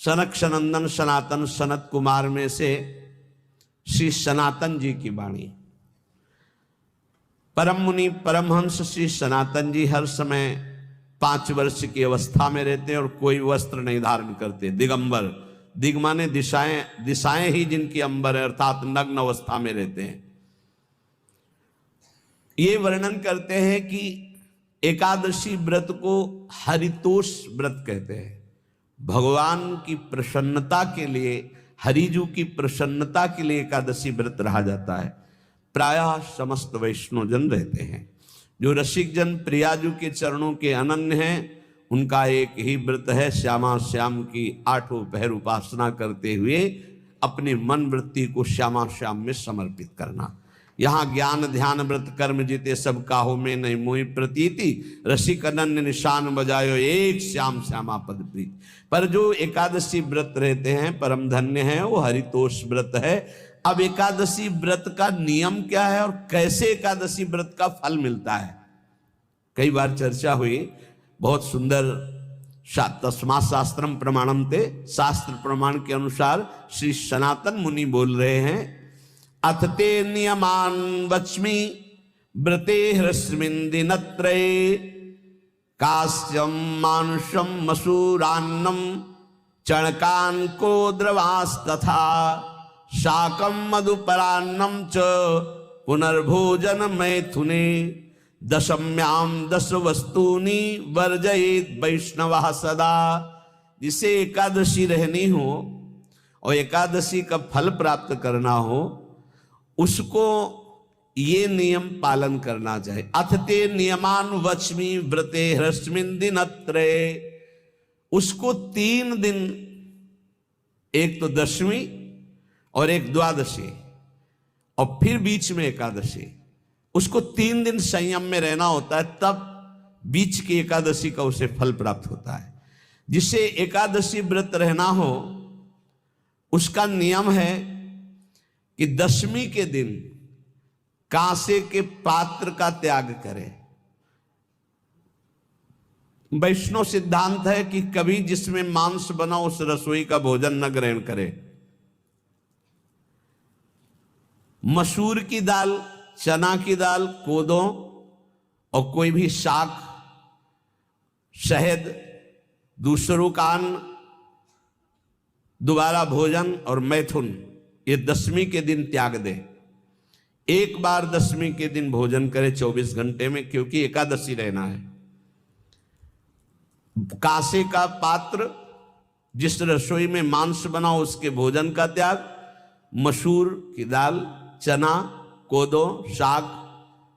सनक सनंदन सनातन सनत कुमार में से श्री सनातन जी की वाणी। परम मुनि परमहंस श्री सनातन जी हर समय 5 वर्ष की अवस्था में रहते हैं और कोई वस्त्र नहीं धारण करते, दिगंबर। दिग माने दिशाएं, दिशाएं ही जिनकी अंबर है, अर्थात नग्न अवस्था में रहते हैं। ये वर्णन करते हैं कि एकादशी व्रत को हरितोष व्रत कहते हैं। भगवान की प्रसन्नता के लिए, हरिजू की प्रसन्नता के लिए एकादशी व्रत रहा जाता है। प्रायः समस्त वैष्णव जन रहते हैं। जो रसिक जन प्रियाजू के चरणों के अनन्य हैं, उनका एक ही व्रत है, श्यामा श्याम की 8 पहर उपासना करते हुए अपनी मन वृत्ति को श्यामा श्याम में समर्पित करना। यहाँ ज्ञान ध्यान व्रत कर्म जीते सब काहो में नहीं मोहि प्रतीति, रसिक अनन्य निशान बजायो एक श्याम श्यामा पद प्रीति। पर जो एकादशी व्रत रहते हैं परम धन्य है, वो हरितोष व्रत है। अब एकादशी व्रत का नियम क्या है और कैसे एकादशी व्रत का फल मिलता है, कई बार चर्चा हुई। बहुत सुंदर तस्मा शास्त्रम प्रमाणम थे, शास्त्र प्रमाण के अनुसार श्री सनातन मुनि बोल रहे हैं, अथ ते नियमान वच्मि व्रते ह्रस्मिन् दिनत्रये, कास्यम मानुषम मसूरान्नम चणकान को द्रवास्तथा, शाकम मधुपरान्नम च पुनर्भोजन मैथुने, दशम्याम 10 वस्तूनि वर्जयेत वैष्णवः सदा। जिसे एकादशी रहनी हो और एकादशी का फल प्राप्त करना हो, उसको ये नियम पालन करना चाहिए। अथ ते नियमान वच्मि व्रते ह्रस्मिन् दिनत्रये, उसको 3 दिन, एक तो दशमी और एक द्वादशी और फिर बीच में एकादशी, उसको 3 दिन संयम में रहना होता है, तब बीच की एकादशी का उसे फल प्राप्त होता है। जिसे एकादशी व्रत रहना हो उसका नियम है कि दशमी के दिन कांसे के पात्र का त्याग करे। वैष्णव सिद्धांत है कि कभी जिसमें मांस बना उस रसोई का भोजन न ग्रहण करे। मसूर की दाल, चना की दाल, कोदों और कोई भी शाक, शहद, दूसरों का अन्न, दोबारा भोजन और मैथुन, ये दशमी के दिन त्याग दे। एक बार दशमी के दिन भोजन करे 24 घंटे में, क्योंकि एकादशी रहना है। कांसे का पात्र, जिस रसोई में मांस बना उसके भोजन का त्याग, मसूर की दाल, चना, कोदो, शाक,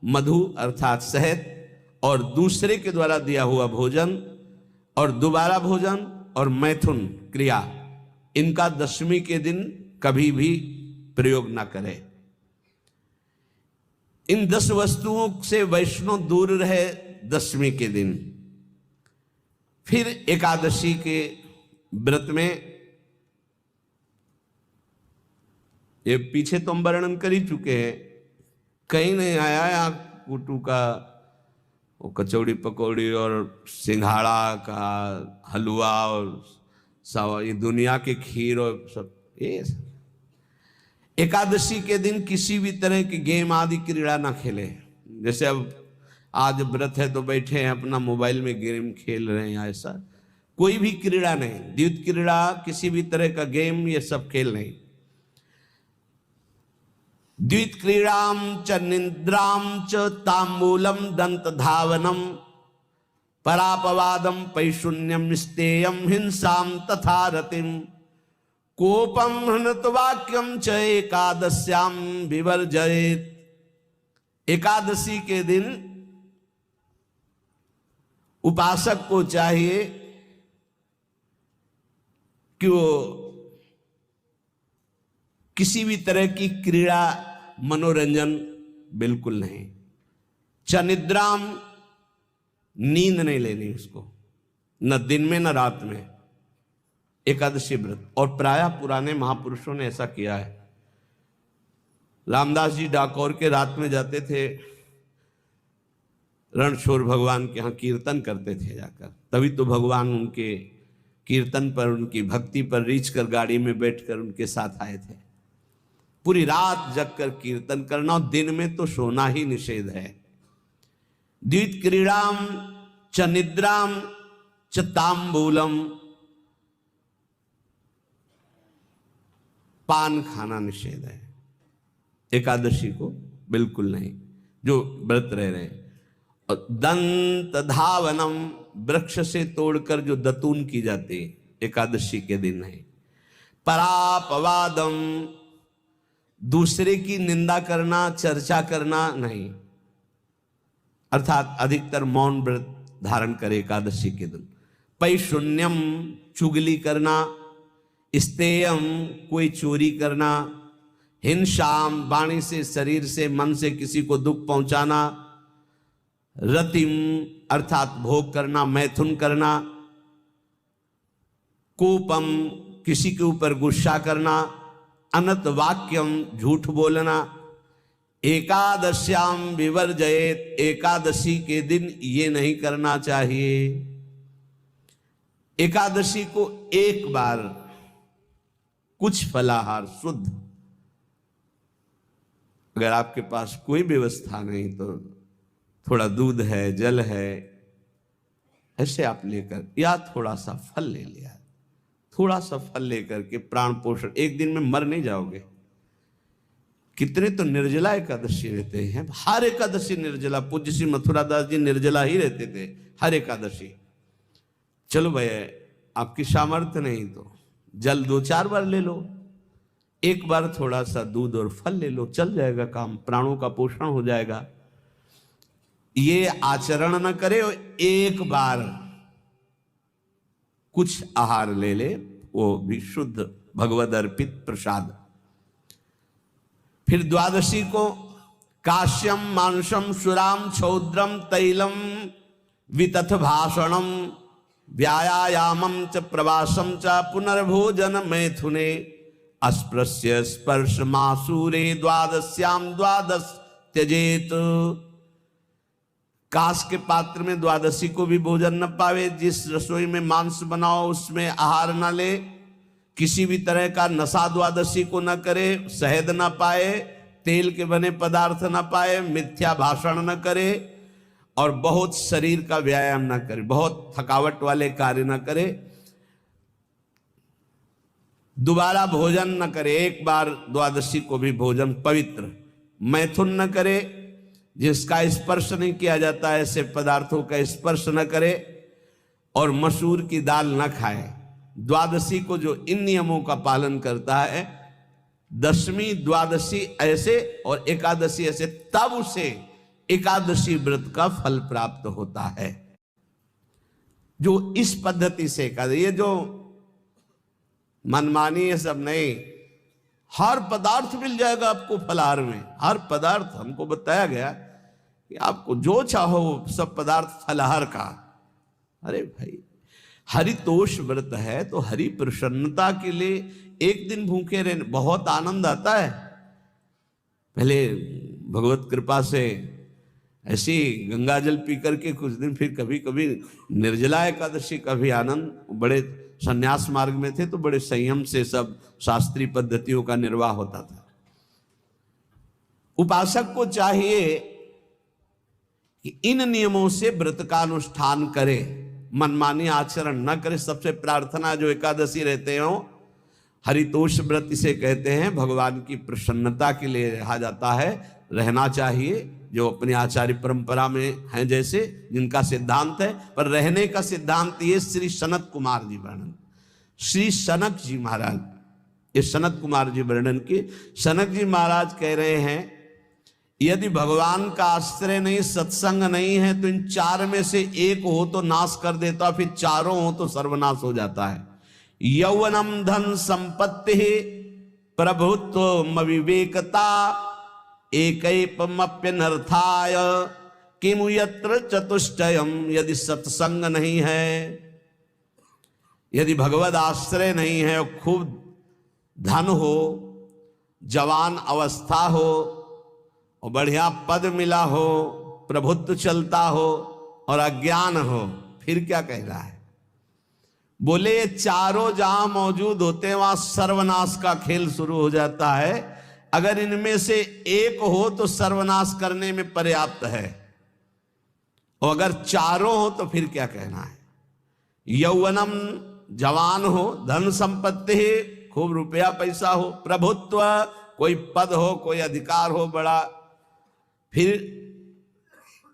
मधु अर्थात शहद और दूसरे के द्वारा दिया हुआ भोजन और दोबारा भोजन और मैथुन क्रिया, इनका दशमी के दिन कभी भी प्रयोग ना करें। इन 10 वस्तुओं से वैष्णव दूर रहे दशमी के दिन। फिर एकादशी के व्रत में, ये पीछे तो हम वर्णन कर ही चुके हैं, कहीं नहीं आया यहाँ कुटू का वो कचौड़ी पकौड़ी और सिंघाड़ा का हलवा और सब, ये दुनिया के खीर और सब। ये एकादशी के दिन किसी भी तरह की गेम आदि क्रीड़ा ना खेले। जैसे अब आज व्रत है तो बैठे हैं अपना मोबाइल में गेम खेल रहे हैं, ऐसा कोई भी क्रीड़ा नहीं। द्वित क्रीड़ा, किसी भी तरह का गेम, ये सब खेल नहीं। द्वित क्रीड़ाम च निद्राम च तांबूलम दंत धावनम, परापवादम पैशून्यम स्तेयम हिंसाम तथा रतिम, कोपम हृतवाक्यम च एकादश्याम विवर्जयेत। एकादशी के दिन उपासक को चाहिए कि वो किसी भी तरह की क्रीड़ा, मनोरंजन बिल्कुल नहीं। चनिद्राम, नींद नहीं लेनी उसको, न दिन में न रात में, एकादशी व्रत। और प्रायः पुराने महापुरुषों ने ऐसा किया है। रामदास जी डाकोर के रात में जाते थे, रणछोड़ भगवान के यहाँ कीर्तन करते थे जाकर, तभी तो भगवान उनके कीर्तन पर, उनकी भक्ति पर रीछ कर गाड़ी में बैठकर उनके साथ आए थे। पूरी रात जग कर कीर्तन करना, और दिन में तो सोना ही निषेध है। द्वित क्रीड़ाम च निद्राम च तांबूलम, पान खाना निषेध है एकादशी को, बिल्कुल नहीं, जो व्रत रह रहे हैं। और दंत धावनम, वृक्ष से तोड़कर जो दतून की जाती है एकादशी के दिन नहीं। परापवादम, दूसरे की निंदा करना, चर्चा करना नहीं, अर्थात अधिकतर मौन व्रत धारण करे एकादशी के दिन। पैशून्यम, चुगली करना। स्तेयम, कोई चोरी करना। हिंसाम, वाणी से, शरीर से, मन से किसी को दुख पहुंचाना। रतिम, अर्थात भोग करना, मैथुन करना। कोपम, किसी के ऊपर गुस्सा करना। अनत वाक्यम, झूठ बोलना। एकादश्याम विवर्जयेत, एकादशी के दिन ये नहीं करना चाहिए। एकादशी को एक बार कुछ फलाहार शुद्ध, अगर आपके पास कोई व्यवस्था नहीं तो थोड़ा दूध है, जल है, ऐसे आप लेकर, या थोड़ा सा फल ले लिया, थोड़ा सा फल लेकर के प्राण पोषण, एक दिन में मर नहीं जाओगे। कितने तो निर्जला एकादशी रहते हैं, हर एकादशी निर्जला। पूज्य श्री मथुरा दास जी निर्जला ही रहते थे हर एकादशी। चलो भैया, आपकी सामर्थ्य नहीं तो जल 2-4 बार ले लो, एक बार थोड़ा सा दूध और फल ले लो, चल जाएगा काम, प्राणों का पोषण हो जाएगा। ये आचरण न करे, एक बार कुछ आहार ले ले, वो भी शुद्ध भगवद अर्पित प्रसाद। फिर द्वादशी को काश्यम मांसम सुराम छौद्रम तैलम वितथ भाषणम व्यायामम च प्रवासम च पुनर्भोजन मैथुने अस्पृश्य स्पर्श मासूरे द्वादश्याम द्वादश त्यजेत। कांस के पात्र में द्वादशी को भी भोजन न पावे। जिस रसोई में मांस बनाओ उसमें आहार न ले। किसी भी तरह का नशा द्वादशी को न करे। शहद न पाए, तेल के बने पदार्थ न पाए, मिथ्या भाषण न करे, और बहुत शरीर का व्यायाम न करे, बहुत थकावट वाले कार्य न करे। दोबारा भोजन न करे, एक बार द्वादशी को भी भोजन पवित्र। मैथुन न करे, जिसका स्पर्श नहीं किया जाता ऐसे पदार्थों का स्पर्श न करे, और मसूर की दाल न खाए। द्वादशी को जो इन नियमों का पालन करता है, दशमी द्वादशी ऐसे और एकादशी ऐसे, तब उसे एकादशी व्रत का फल प्राप्त होता है। जो इस पद्धति से एकादशी, ये जो मनमानी है सब नहीं, हर पदार्थ मिल जाएगा आपको फलाहार में। हर पदार्थ हमको बताया गया कि आपको जो चाहो सब पदार्थ फलाहार का। अरे भाई, हरितोष व्रत है तो हरि प्रसन्नता के लिए एक दिन भूखे रहने बहुत आनंद आता है। पहले भगवत कृपा से ऐसी गंगा जल पी करके कुछ दिन, फिर कभी कभी निर्जला एकादशी का भी आनंद। बड़े संन्यास मार्ग में थे तो बड़े संयम से सब शास्त्रीय पद्धतियों का निर्वाह होता था। उपासक को चाहिए कि इन नियमों से व्रत का अनुष्ठान करे, मनमानी आचरण न करे। सबसे प्रार्थना जो एकादशी रहते हो, हरितोष व्रत इसे कहते हैं, भगवान की प्रसन्नता के लिए रहा जाता है, रहना चाहिए। जो अपनी आचार्य परंपरा में हैं, जैसे जिनका सिद्धांत है, पर रहने का सिद्धांत ये श्री सनत कुमार जी वर्णन, श्री सनक जी महाराज, ये सनत कुमार जी वर्णन की। सनक जी महाराज कह रहे हैं, यदि भगवान का आश्रय नहीं, सत्संग नहीं है, तो इन 4 में से एक हो तो नाश कर देता, फिर चारों हो तो सर्वनाश हो जाता है। यौवनम धन संपत्ति प्रभुत्व विवेकता एकैपमप्यनर्थाय किमु यत्र चतुष्टयम। यदि सत्संग नहीं है, यदि भगवद आश्रय नहीं है, खूब धन हो, जवान अवस्था हो, और बढ़िया पद मिला हो, प्रभुत्व चलता हो, और अज्ञान हो, फिर क्या कह रहा है? बोले ये चारों जहां मौजूद होते हैं वहां सर्वनाश का खेल शुरू हो जाता है। अगर इनमें से एक हो तो सर्वनाश करने में पर्याप्त है, और अगर चारों हो तो फिर क्या कहना है। यौवनम, जवान हो, धन संपत्ति, खूब रुपया पैसा हो, प्रभुत्व, कोई पद हो, कोई अधिकार हो बड़ा, फिर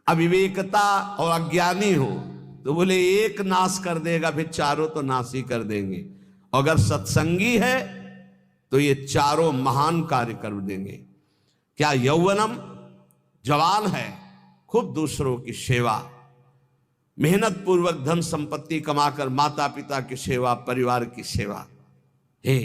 अविवेकता और अज्ञानी हो, तो बोले एक नाश कर देगा, फिर चारों तो नाश ही कर देंगे। और अगर सत्संगी है तो ये चारों महान कार्य कर देंगे। क्या यौवनम, जवान है, खूब दूसरों की सेवा, मेहनत पूर्वक धन संपत्ति कमाकर माता पिता की सेवा, परिवार की सेवा, हे